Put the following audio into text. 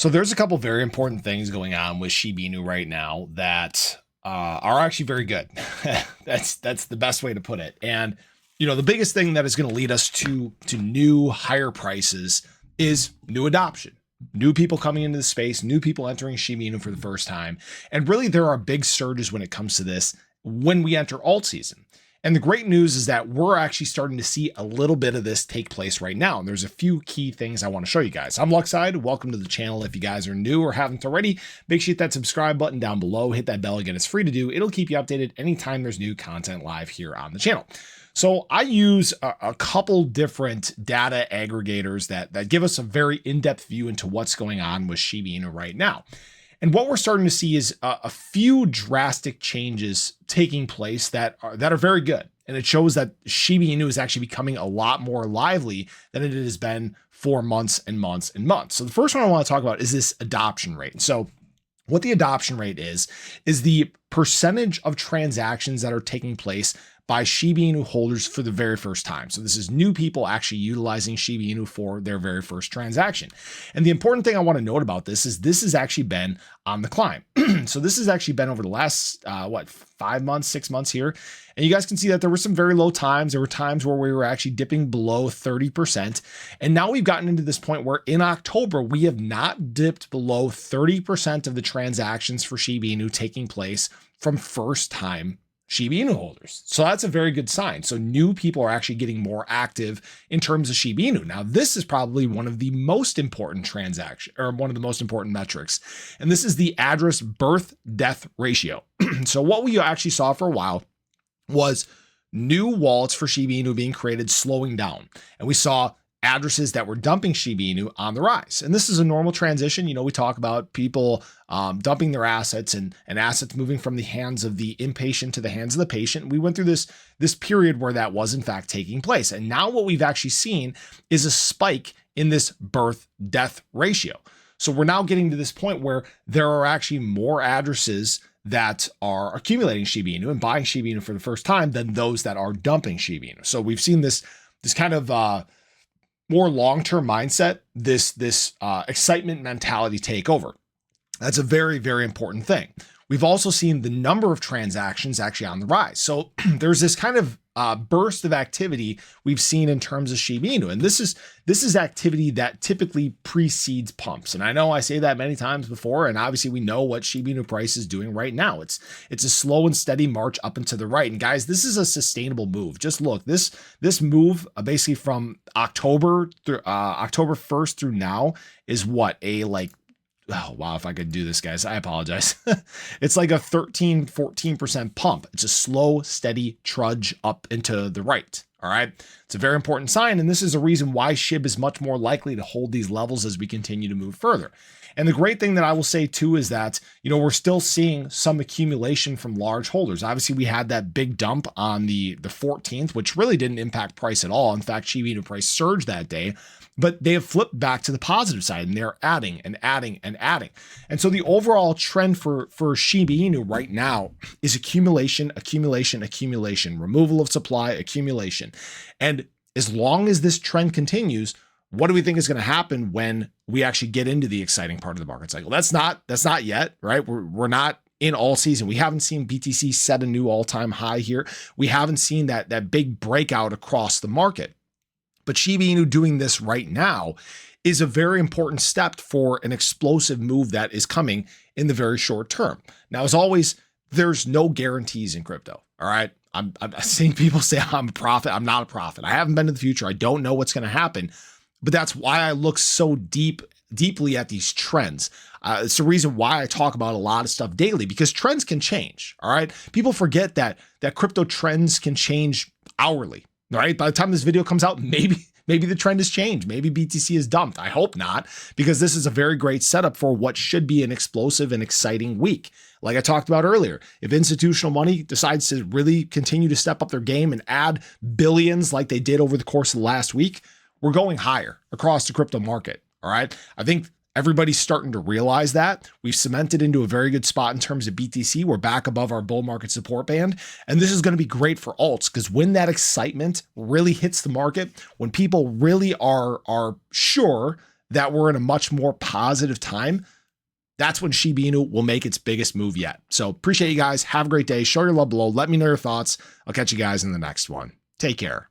So there's a couple very important things going on with Shiba Inu right now that are actually very good. That's the best way to put it. And the biggest thing that is going to lead us to new higher prices is new adoption. New people coming into the space, new people entering Shiba Inu for the first time. And really there are big surges when it comes to this when we enter alt season. And the great news is that we're actually starting to see a little bit of this take place right now. And there's a few key things I want to show you guys. I'm Luckside. Welcome to the channel. If you guys are new or haven't already, make sure you hit that subscribe button down below. Hit that bell again. It's free to do. It'll keep you updated anytime there's new content live here on the channel. So I use a couple different data aggregators that give us a very in-depth view into what's going on with Shiba Inu right now. And what we're starting to see is a few drastic changes taking place that are very good. And it shows that Shiba Inu is actually becoming a lot more lively than it has been for months and months and months. So the first one I want to talk about is this adoption rate. So what the adoption rate is the percentage of transactions that are taking place by Shiba Inu holders for the very first time. So this is new people actually utilizing Shiba Inu for their very first transaction. And the important thing I want to note about this has actually been on the climb. So this has actually been over the last, 5 months, 6 months here. And you guys can see that there were some very low times. There were times where we were actually dipping below 30%. And now we've gotten into this point where in October, we have not dipped below 30% of the transactions for Shiba Inu taking place from first time Shiba Inu holders. So that's a very good sign. So new people are actually getting more active in terms of Shiba Inu. Now, this is probably one of the most important one of the most important metrics. And this is the address birth death ratio. So what we actually saw for a while was new wallets for Shiba Inu being created slowing down. And we saw addresses that were dumping Shiba Inu on the rise. And this is a normal transition. We talk about people dumping their assets and assets moving from the hands of the impatient to the hands of the patient. We went through this period where that was in fact taking place. And now what we've actually seen is a spike in this birth death ratio. So we're now getting to this point where there are actually more addresses that are accumulating Shiba Inu and buying Shiba Inu for the first time than those that are dumping Shiba Inu. So we've seen this kind of more long-term mindset, this excitement mentality take over. That's a very, very important thing. We've also seen the number of transactions actually on the rise. So there's this kind of burst of activity we've seen in terms of Shiba Inu. And this is activity that typically precedes pumps. And I know I say that many times before, and obviously we know what Shiba Inu price is doing right now. It's a slow and steady march up and to the right. And guys, this is a sustainable move. Just look, this move basically from October through October 1st through now is what oh, wow. If I could do this, guys, I apologize. It's like a 14% pump. It's a slow, steady trudge up into the right. All right. It's a very important sign. And this is a reason why SHIB is much more likely to hold these levels as we continue to move further. And the great thing that I will say too is that, we're still seeing some accumulation from large holders. Obviously, we had that big dump on the 14th, which really didn't impact price at all. In fact, Shiba Inu price surged that day. But they have flipped back to the positive side and they're adding and adding and adding. And so the overall trend for Shiba Inu right now is accumulation, accumulation, accumulation, removal of supply, accumulation. And as long as this trend continues, what do we think is going to happen when we actually get into the exciting part of the market cycle? That's not yet, right? We're not in all season. We haven't seen BTC set a new all-time high here. We haven't seen that big breakout across the market. But Shiba Inu doing this right now is a very important step for an explosive move that is coming in the very short term. Now, as always, there's no guarantees in crypto. All right. I'm seeing people say I'm a prophet. I'm not a prophet. I haven't been to the future. I don't know what's going to happen. But that's why I look so deeply at these trends. It's the reason why I talk about a lot of stuff daily, because trends can change. All right. People forget that crypto trends can change hourly. All right. By the time this video comes out, maybe the trend has changed. Maybe BTC is dumped. I hope not, because this is a very great setup for what should be an explosive and exciting week. Like I talked about earlier, if institutional money decides to really continue to step up their game and add billions like they did over the course of the last week, we're going higher across the crypto market. All right. I think everybody's starting to realize that. We've cemented into a very good spot in terms of BTC. We're back above our bull market support band. And this is going to be great for alts, because when that excitement really hits the market, when people really are sure that we're in a much more positive time, that's when Shiba Inu will make its biggest move yet. So appreciate you guys. Have a great day. Show your love below. Let me know your thoughts. I'll catch you guys in the next one. Take care.